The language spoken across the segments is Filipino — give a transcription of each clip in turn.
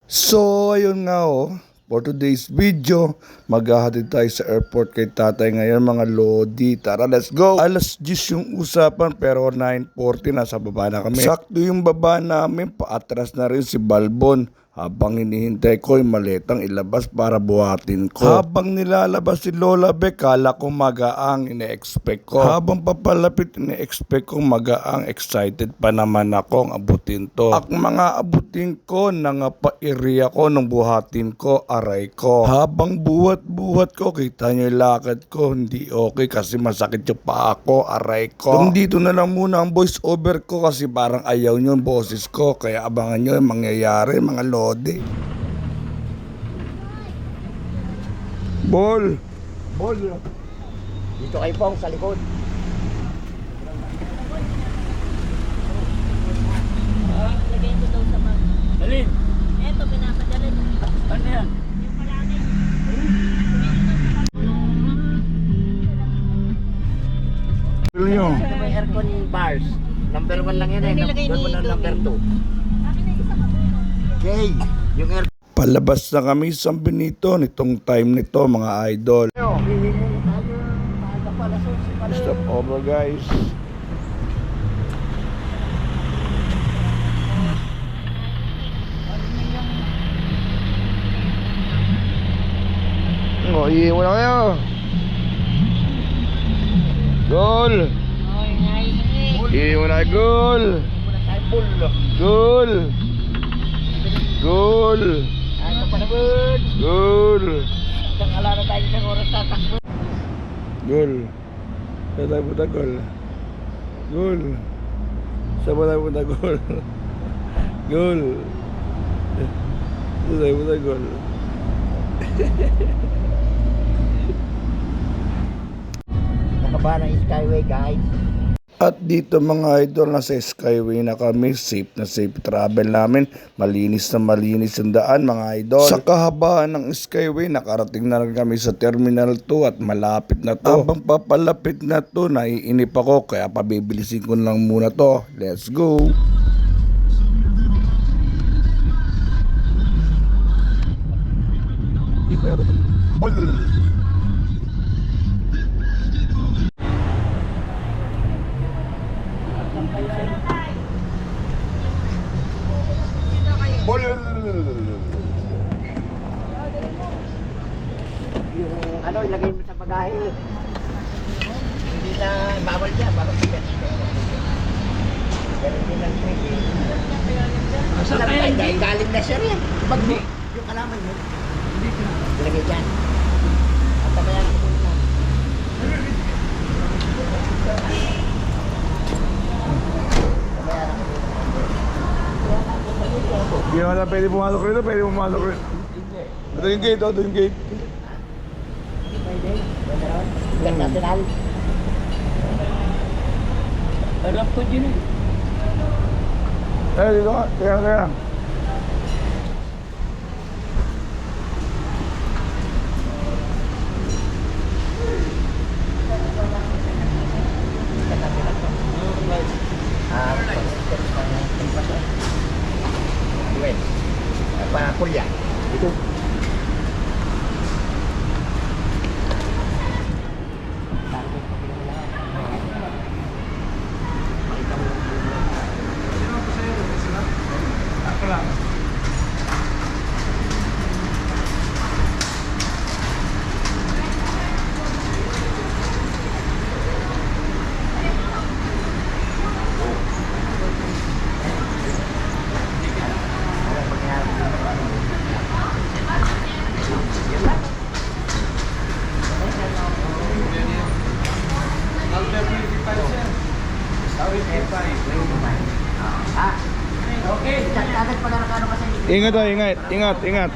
So, ayun nga for today's video, maghahatid tayo sa airport kay tatay ngayon mga lodi. Tara, let's go! Alas 10 yung usapan pero 9:40 nasa baba na kami. Sakto yung baba namin, paatras na rin si Balbon. Habang hinihintay ko yung maletang ilabas para buhatin ko. Habang nilalabas si Lola Beck, kala ko magaang ine-expect ko. Habang papalapit ine-expect ko magaang, excited pa naman akong abutin to. Ang mga abutin ko, nangapa-area ko nung buhatin ko, aray ko. Habang buhat-buhat ko, kita nyo yung lakad ko, hindi okay kasi masakit yung paa ko, aray ko. Kung dito na lang muna ang voice over ko kasi parang ayaw nyo yung boses ko, kaya abangan nyo yung mangyayari mga lodi. Ball! Ball! Dito kay Pong sa likod. Lagay ko daw sa bag. Alin? Eto, pinapadala mo. Ano yan? Yung palangit. Bill nyo. Ito may aircon bars. Number 1 lang yan eh. Nilagay ni Doon mo na number 2. Akin na isa ka doon. Okay. Yung aircon. Palabas na kami sa San Benito nitong time nito mga idol. Stop over guys. Iiwan na kayo. Goal! Iiwan na goal! Goal! Goal! Ano pa naman? Goal! Nakala na tayo isang oras tatakbo. Goal! Saan tayo punta goal? Goal! Saan ba tayo punta goal? Goal! Saan tayo punta goal? Nakaba ng Skyway guys. At dito mga idol, nasa Skyway na kami, safe na safe travel namin, malinis na malinis yung daan mga idol. Sa kahabaan ng Skyway, nakarating na rin kami sa Terminal 2 at malapit na to. Habang papalapit na to, naiinip ako kaya pabibilisin ko lang muna to. Let's go! Yung ano, ilagay mo sa bagahe. Hindi na bawal dyan. Bawal dyan. Ganun din ang trip eh. Dahil galing na siya rin. Pag yung kalaman mo, ilagay dyan. At tabayan mo muna. Hindi naman na pwede pumasok rito, pwede pumasok rito. Ito yung gate, ito yung gate. Pwede. Pwede ron. Lang national. Alam ko dyan eh. Dito ka, kaya. Kulya. Ito. Okay, agad pala nakano kasi. Ingat tayo, ingat.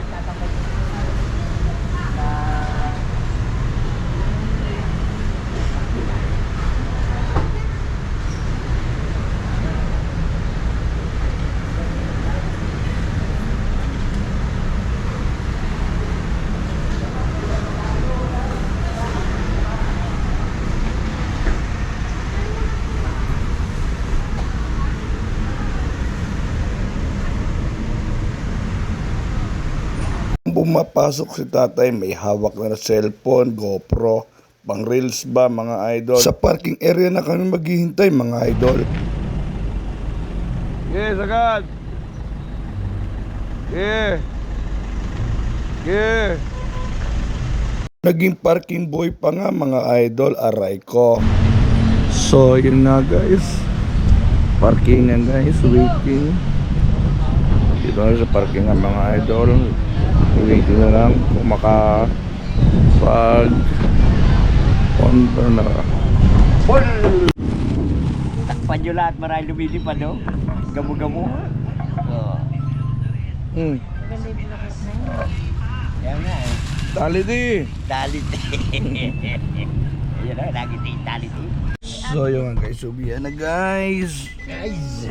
Habang bumapasok si tatay, may hawak na cellphone, GoPro, pang reels ba mga idol. Sa parking area na kami maghihintay mga idol. Yes, agad! Yeah! Yeah! Naging parking boy pa nga mga idol, aray ko. So yun nga guys, parkingan guys, waiting. Dito na sa parkingan mga idol, waiting na lang kung makapag on na. Takpan nyo lahat, marami lumilipad, no? Gamo-gamo. Oo. Hmm. Maganda yung bulaklak na yun. Yan nga eh. Talit eh. Dalit. Ayan na, nagiti yung dalit eh. So yun guys, ubiyan na guys. Guys.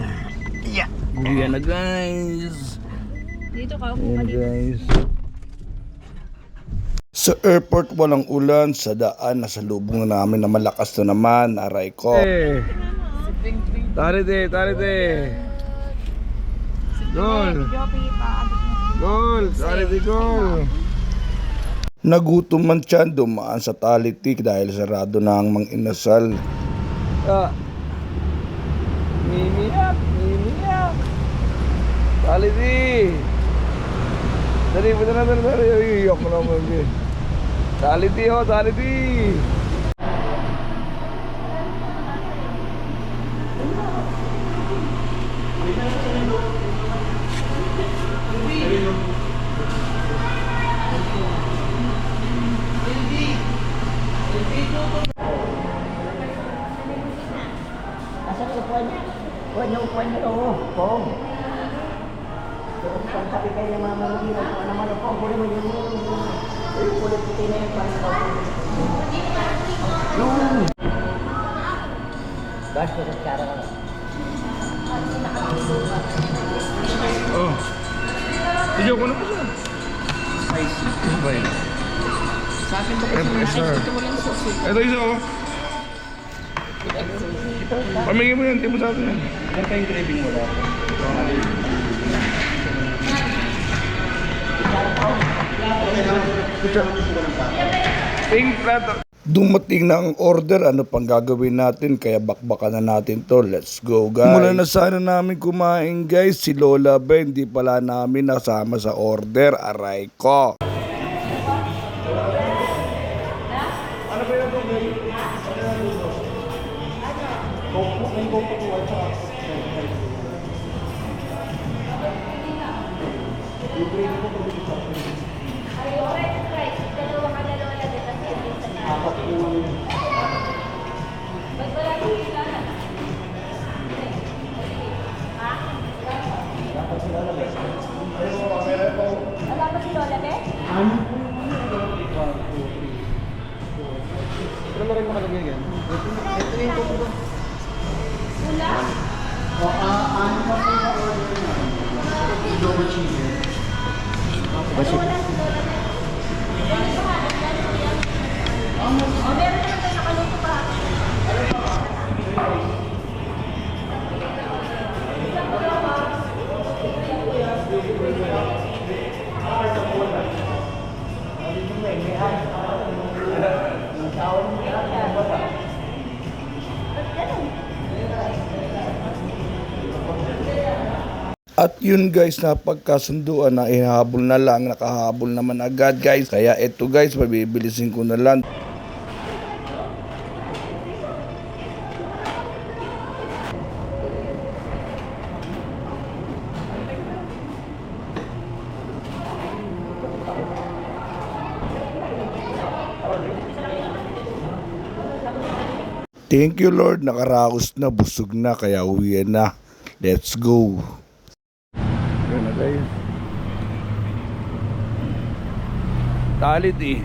Yeah. Ubiyan na guys. Dito ka, upo Ayan ka dito. guys. Sa airport walang ulan, sa daan nasalubong na namin na malakas na naman, aray ko. Talit eh, talit eh. Gol. Jopi, paabot mo. Gol, talit eh, gol. Nagutom man siya, dumaan sa talitik dahil sarado na ang mang inasal. Mimiyak, mimiyak. Taliti. Dali, punta na, dali. Iyak mo naman. Taliti ho, taliti. Asan yung upuan niya? Upuan niya, upuan niya. Oo, Pong. Kung sabi kayo ng mga marunong, kung naman ang Pong, kunin mo yung kulot puti na yung parang yung gas ko sa tsara ka. Oh. Video ko na po siya. Bye. Sa akin ba kasi ito walang susi? Ito isa oh. Pamigay mo yan, di mo sa atin yan. Ilan kayong craving mo lang? Pink platter. Dumating na ang order, ano pang gagawin natin, kaya bakbakan na natin to. Let's go guys. Mula na sana namin kumain guys, si Lola ba hindi pala namin nasama sa order, aray ko. Wala ba si Lola, be? Ano mo rin makalagay yan? Ito yung kukulo. Wala. Double cheese. Wala si Lola, be. O, meron naman tayo nakaluto pa. At yun guys, napagkasunduan na ihabol na lang, nakahabol naman agad guys. Kaya eto guys, mabibilisin ko na lang. Thank you Lord, nakaraos na, busog na, kaya uwi na. Let's go. Yan na guys. Talit eh.